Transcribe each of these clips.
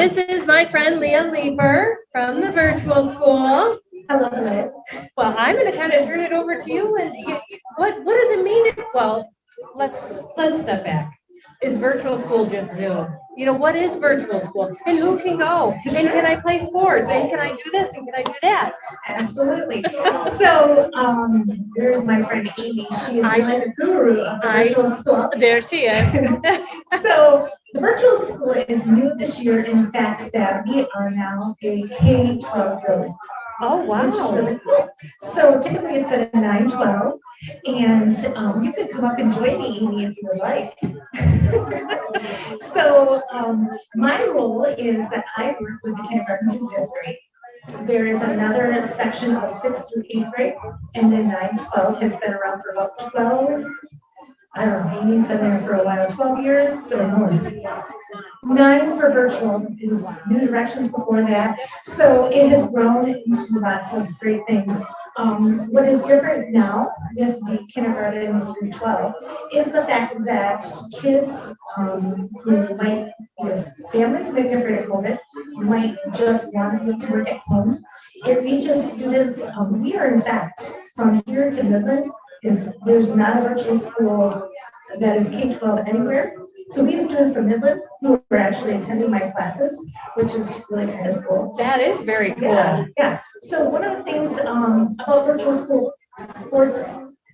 This is my friend Leah Leeper from the virtual school. Hello, hello. Well, I'm going to kind of turn it over to you. And what does it mean? Well, let's step back. Is virtual school just Zoom? What is virtual school? And who can go? And can I play sports? And can I do this? And can I do that? Absolutely. So there's my friend Amy. She is the guru of the virtual school. There she is. So the virtual school is new this year. In fact, that we are now a K-12 building. Oh, wow. Which is really cool. So typically it's been a 9-12, and you can come up and join me, Amy, if you would like. So my role is that I work with the kindergarten to 5th grade. There is another section of 6th through 8th grade, and then 9-12 has been around for about 12. I don't know, Amy's been there for a while, 12 years, so more. 9 for virtual is new directions before that. So it has grown into lots of great things. What is different now with the kindergarten through 12 is the fact that kids who might, families may be afraid of COVID, might just want them to work at home. It reaches students. We are, in fact, from here to Midland, there's not a virtual school that is K-12 anywhere. So we have students from Midland who are actually attending my classes, which is really kind of cool. That is very cool. Yeah. So one of the things about virtual school, sports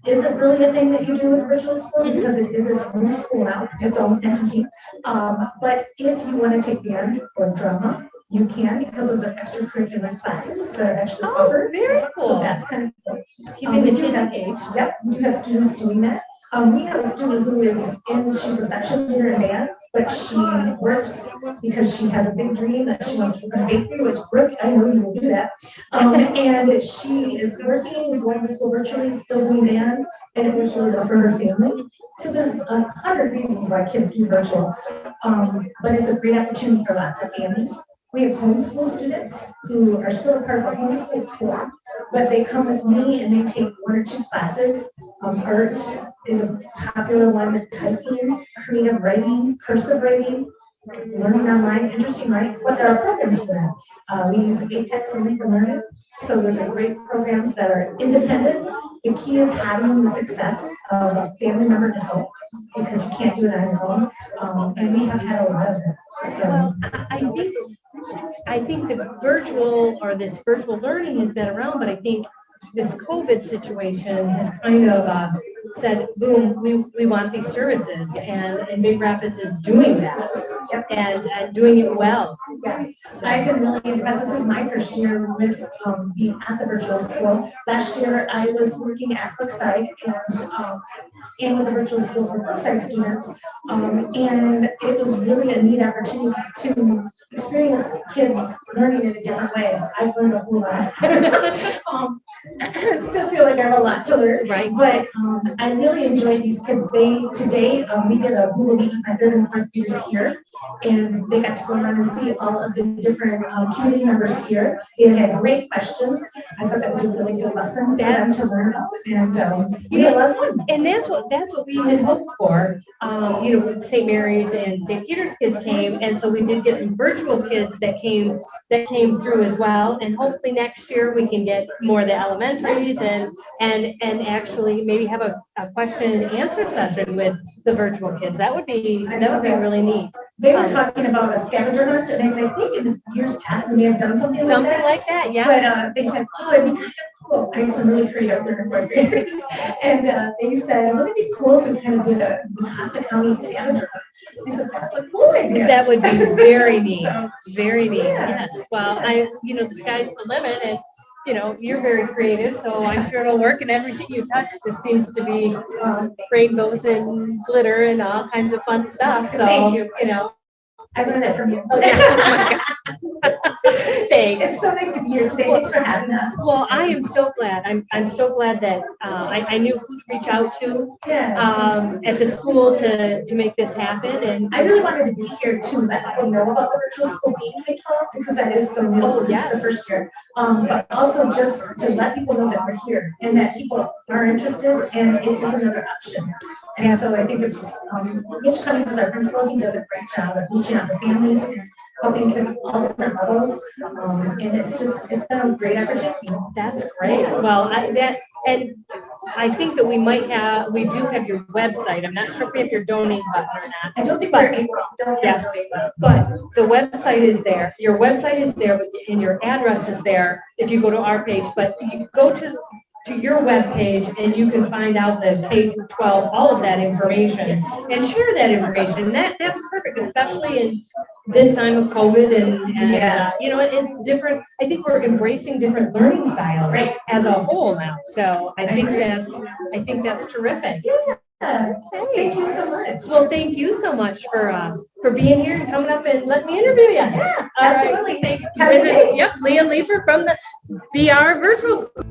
isn't really a thing that you do with virtual school because it is its own school now, its own entity. But if you want to take band or drama, you can, because those are extracurricular classes that are actually offered. Very cool. So that's kind of cool. Keeping the kids engaged. Yep, we do have students doing that. We have a student who is she's a section leader in band, but she works because she has a big dream that she wants to open a bakery, which Brooke, I know you will do that. And she is working, going to school virtually, still doing band, and it works really well for her family. So there's 100 reasons why kids do virtual, but it's a great opportunity for lots of families. We have homeschool students who are still a part of a homeschool co-op, but they come with me and they take 1 or 2 classes. Art is a popular one, typing, creative writing, cursive writing, learning online, interesting writing. But there are programs for that. We use Apex and Lincoln Learning. So those are great programs that are independent. The key is having the success of a family member to help, because you can't do it on your own. And we have had a lot of it. So. Well, I think the virtual learning has been around, but I think this COVID situation has kind of said, boom, we want these services, and Big Rapids is doing that. Yep. And doing it well. Yeah. So. I've been really impressed. This is my first year with being at the virtual school. Last year I was working at Brookside and with the virtual school for Brookside students, and it was really a neat opportunity to experience kids learning in a different way. I've learned a whole lot. I still feel like I have a lot to learn, right? But I really enjoyed these kids. Today we did a Google Meet with my 3rd and 4th graders here, and they got to go around and see all of the different community members here. They had great questions. I thought that was a really good lesson for them to learn about, and we had a lot of fun. And that's what we had hoped for. With St. Mary's and St. Peter's kids came, and so we did get some virtual kids that came through as well. And hopefully next year we can get more of the elementaries and actually maybe have a question and answer session with the virtual kids. That would be really neat. They were talking about a scavenger hunt, and I said, I think in the years past we may have done something like that. Yeah. But they said, oh, it'd be kind of cool. I have some really creative 3rd and 4th graders, and they said, wouldn't it be cool if we kind of did a Costa County scavenger hunt? I said, that's a cool idea. That would be very neat. So, very neat. Yeah. Yes. Well, the sky's the limit, and you're very creative, so I'm sure it'll work, and everything you touch just seems to be rainbows and glitter and all kinds of fun stuff. So, thank you. I learned that from you. Oh, yeah. Oh my God. Thanks. It's so nice to be here today. Thanks for having us. Well, I am so glad. I'm so glad that I knew who to reach out to at the school to make this happen. And I really wanted to be here to let people know about the virtual school being K-12, because that is so new. Oh, yes. The first year. But also just to let people know that we're here and that people are interested, and it is another option. And so I think it's Mitch Cummings is our principal. He does a great job of reaching out to families. And helping kids at all different levels. And it's been a great opportunity. That's great. Well, and I think that we do have your website. I'm not sure if we have your donate button or not. I don't think But- we're able, don't have a donate button. But the website is there. Your website is there, and your address is there if you go to our page. But you go to your webpage and you can find out the K through 12, all of that information, and share that information. That's perfect, especially in this time of COVID and Yeah. it's different. I think we're embracing different learning styles Right. as a whole now. So I think that's terrific. Yeah. Thank you so much. Well, thank you so much for being here and coming up and letting me interview you. Yeah, All right. absolutely. Thanks. Have a good day. Yep, Leah Leifer from the VR Virtual School.